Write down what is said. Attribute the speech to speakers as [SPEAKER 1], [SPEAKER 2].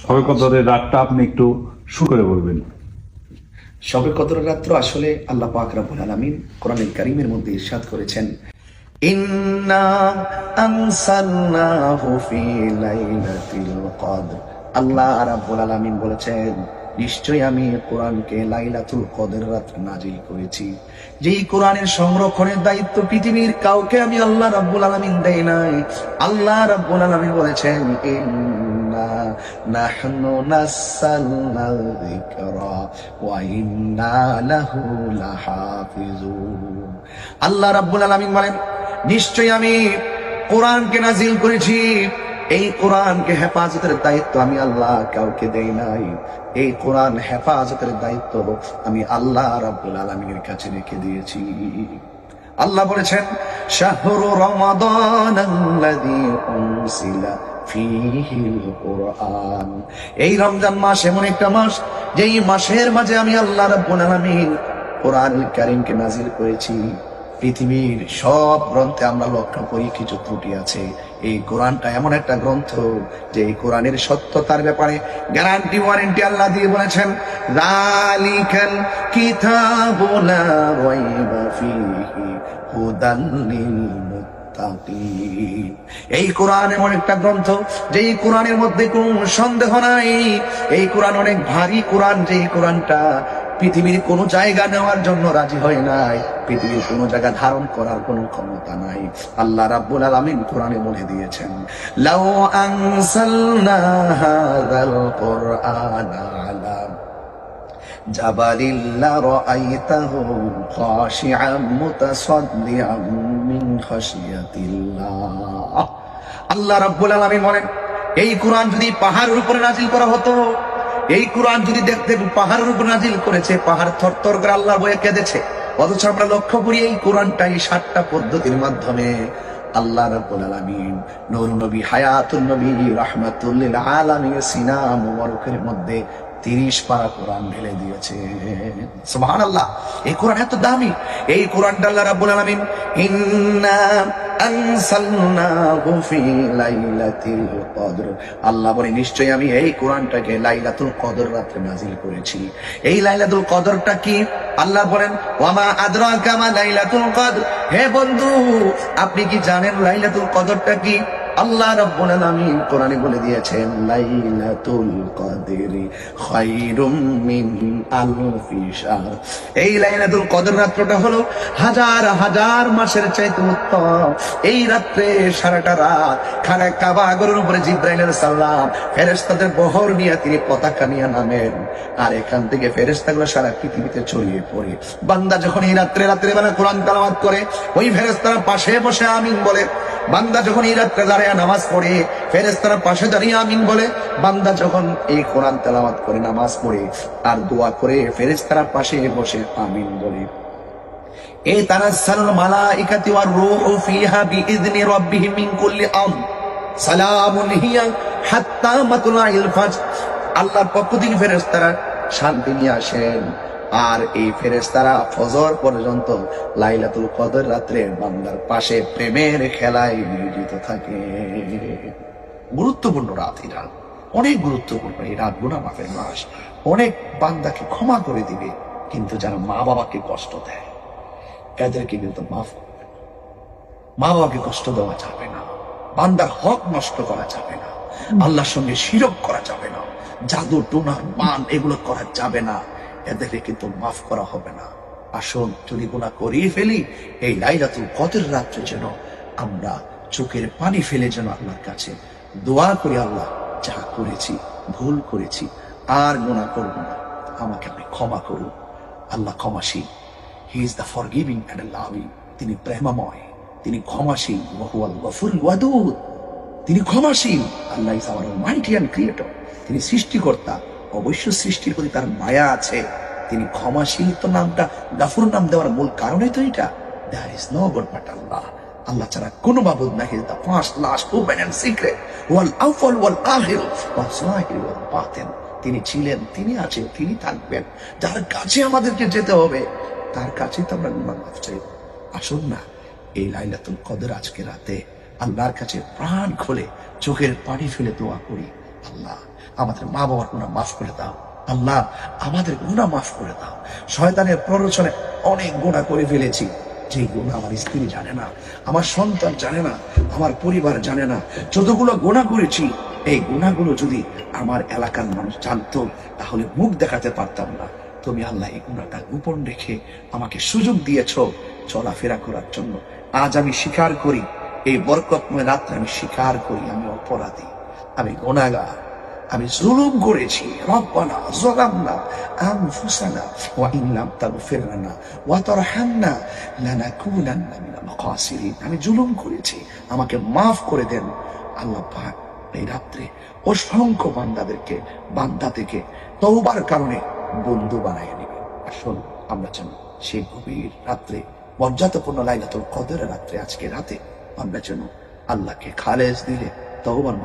[SPEAKER 1] শবে কদরের রাতটা আপনি একটু শুরু করে বলবেন।
[SPEAKER 2] শবে কদরের রাত্র আসলে আল্লাহ পাক রব্বুল আলামিন কোরআনুল কারীমের মধ্যে ইরশাদ করেছেন, ইন্না আনসালনাহু ফি লাইলাতিল কদর। আল্লাহ রাব্বুল আলামিন বলেছেন, নিশ্চয়ই আমি কোরআনকে লাইলাতুল কদর রাত্রে নাজিল করেছি। যেই কোরআনের সংরক্ষণের দায়িত্ব পৃথিবীর কাউকে আমি আল্লাহ রাব্বুল আলামিন দেই নাই। আল্লাহ রাব্বুল আলামিন বলেছেন, ইন্না নাহনু নাসালনাল যিকরা ওয়া ইন্না লাহু লাহাফিজুন। আল্লাহ রাব্বুল আলামিন বলেন, নিশ্চয়ই আমি কোরআনকে নাজিল করেছি। এই কোরআনকে হেফাজতের দায়িত্ব আমি আল্লাহ কাউকে দেই নাই। এই কোরআন হেফাজতের দায়িত্ব আমি আল্লাহ রাব্বুল আলামিনের কাছে রেখে দিয়েছি। আল্লাহ বলেছেন, শাহরু রমাদানাল্লাযী উনজিলা ফীহিল কুরআন। এই রমজান মাস এমন একটা মাস, যেই মাসের মাঝে আমি আল্লাহ রাব্বুল আলামিন কোরআনুল কারীমকে নাজিল করেছি। পৃথিবীর সব গ্রন্থে আমরা লক্ষ্য করি কিছু ত্রুটি আছে। এই কোরআনটা এমন একটা গ্রন্থ যে এই কোরআনের সত্যতার ব্যাপারে গ্যারান্টি ওয়ারেন্টি আল্লাহ দিয়ে বলেছেন, যালিকাল কিতাবু লা রাইবা ফীহি হুদাল লিল মুত্তাকিন। এই কোরআন এমন একটা গ্রন্থ যে এই কোরআনের মধ্যে কোনো সন্দেহ নাই। এই কোরআন অনেক ভারী কোরআন, যে এই কোরআনটা পৃথিবীর কোন জায়গা নেওয়ার জন্য রাজি হয় নাই, পৃথিবীর কোন জায়গা ধারণ করার কোন ক্ষমতা নাই। আল্লাহ রাব্বুল আলামিন কোরআনে বলে দিয়েছেন, লাউ আনসালনা হাযাল কুরআনা আলা জাবালিন লারাআইতাহু খাশিআম মুতাসাদ্দিআম মিন খাশিয়াতিল্লাহ। আল্লাহ রাব্বুল আলামিন বলেন, এই কোরআন যদি পাহাড়ের উপরে নাজিল করা হতো, এই কোরআন যদি দেখতে পাহাড়ের উপর নাজিল করেছে, পাহাড় থরথর করে আল্লাহর ভয়ে কেঁদেছে। অথচ আমরা লক্ষ্য করি এই কোরআনটাই 7টা পদ্ধতির মাধ্যমে আল্লাহ রাব্বুল আলামিন নূর নবী, হায়াতুন নবী, রাহমাতুল লিল আলামিন সিনা মুবারকের মধ্যে 30 পারা কোরআন ঢেলে দিয়েছে। সুবহানাল্লাহ। এই কোরআন এত দামি। এই কোরআনটা আল্লাহ রাব্বুল আলামিন ইন্না আনসালনাহু ফি লাইলাতিল কদর। আল্লাহ বলে, নিশ্চয়ই আমি এই কোরআনটাকে লাইলাতুল কদর রাতে নাজিল করেছি। এই লাইলাতুল কদরটা কি? আল্লাহ বলেন, ওয়ামা আদরাকা মা লাইলাতুল কদর। হে বন্ধু, আপনি কি জানেন লাইলাতুল কদরটা কি? আল্লাহ রাব্বুল আলামিন কোরআনে বলে দিয়েছেন, লাইলাতুল কদরি খায়রুম মিন আলফি শাহর। এই লাইলাতুল কদর রাতটা হলো হাজার হাজার মাসের চাইতে উত্তম। এই রাতে সারাটা রাত খানা কাবা ঘরের উপরে জিবরাইল আলাইহিস সালাম ফেরেশতাদের বহর নিয়ে তিনি পতাকা নিয়ে নামেন, আর এখান থেকে ফেরেশতাগুলো সারা পৃথিবীতে ছড়িয়ে পড়ে। বান্দা যখন এই রাত্রেবেলা কোরআন তেলাওয়াত করে, ওই ফেরেশতারা পাশে বসে আমিন বলে। বান্দা যখন এই রাত্রে দাঁড়িয়ে নামাজ পড়ে, ফেরেশতারা পাশে দাঁড়িয়ে আমিন বলে। বান্দা যখন এই কোরআন তেলাওয়াত করে, নামাজ পড়ে আর দোয়া করে, ফেরেশতারা পাশে বসে আমিন বলে। এই তানাজ্জালুল মালাইকাতু ওয়ার রূহু ফিহা বিইذনি রাব্বিহিম মিন কুল্লি আমর সালামুন হিয়া হাত্তা মাতলাইল ফাজর। আল্লাহর পক্ষ থেকে ফেরেশতারা শান্তি নিয়ে আসেন, আর এই ফেরেশতারা ফজর পর্যন্ত লাইলাতুল কদর রাত্রে বান্দার পাশে প্রেমের খেলায় নিয়োজিত থাকে। গুরুত্বপূর্ণ রাত এই রাত, অনেক গুরুত্বপূর্ণ এই রাত। গুনাহ মাফের মাস, অনেক বান্দাকে ক্ষমা করে দিবে। কিন্তু যারা মা বাবাকে কষ্ট দেয়, এদেরকে কিন্তু মাফ করবে না। মা বাবাকে কষ্ট দেওয়া যাবে না, বান্দার হক নষ্ট করা যাবে না, আল্লাহর সঙ্গে শিরক করা যাবে না, জাদু টোনা মান এগুলো করা যাবে না। এদেরকে কিন্তু মাফ করা হবে না। আসুন, যদি গুনাহ করিয়ে ফেলি, এই লাইলাতুল কদর রাত্রে যেন আমরা চোখের পানি ফেলে যেন আল্লাহর কাছে দোয়া করি, আল্লাহ যা করেছি, ভুল করেছি, আর গুনাহ করব না, আমাকে আপনি ক্ষমা করুন। আল্লাহ ক্ষমাশীল। He is the forgiving and loving. তিনি প্রেমময়, তিনি ক্ষমাশীল। ওয়া হুয়াল গফুরুল ওয়াদুদ। তিনি ক্ষমাশীল। Allah is our almighty and creator. তিনি সৃষ্টিকর্তা। অবশ্য সৃষ্টির প্রতি তার মায়া আছে। তিনি ক্ষমাশীল তো নামটা গাফুর নাম দেওয়ার মূল কারণই তো এটা। There is no god but Allah. আল্লাহ ছাড়া কোনো মাবুদ নাই। He is the first, last, open and secret, ওয়াল আউয়াল ওয়াল আখির ওয়াল যাহির ওয়াল বাতিন। তিনি ছিলেন, তিনি আছেন, তিনি থাকবেন। যার কাছে আমাদেরকে যেতে হবে, তার কাছেই তো আমরা গুনাহ মাফ চাই। আসুন না, এই লাইলাতুল কদর আজকে রাতে আল্লাহর কাছে প্রাণ খুলে চোখের পানি ফেলে দোয়া করি, আল্লাহ আমাদের মা বাবার গুনাহ মাফ করে দাও আল্লাহ, আমাদের গুনাহ মাফ করে দাও। শয়তানের প্ররোচনে অনেক গুনাহ করে ফেলেছি, যে গুনাহ আমার স্ত্রী জানে না, আমার সন্তান জানে না, আমার পরিবার জানে না। যতগুলো গুনাহ করেছি, এই গুনাহগুলো যদি আমার এলাকার মানুষ জানতো তাহলে মুখ দেখাতে পারতাম না। তুমি আল্লাহ এই গুনাহটা গোপন রেখে আমাকে সুযোগ দিয়েছ চলাফেরা করার জন্য। আজ আমি স্বীকার করি, এই বরকতময় রাত্রে আমি স্বীকার করি আমি অপরাধী, আমি গুনাহগার, আমি জুলুম করেছি। রব্বানা যালামনা আনফুসানা ওয়া ইন লাম তাগফির লানা ওয়া তারহামনা লানাকুনান্না মিনাল খাসিরিন। আমি জুলুম করেছি, আমাকে মাফ করে দেন। আল্লাহ পাক এই রাত্রে অসংখ্য বান্দা থেকে তওবার কারণে বন্ধু বানায় নেবে। আসুন আমরা যেন সেই গভীর রাত্রে, মর্যাদাপূর্ণ লাইলাতুল কদরের রাত্রে, আজকে রাতে আমরা যেন আল্লাহকে খালেস দিলে তওবার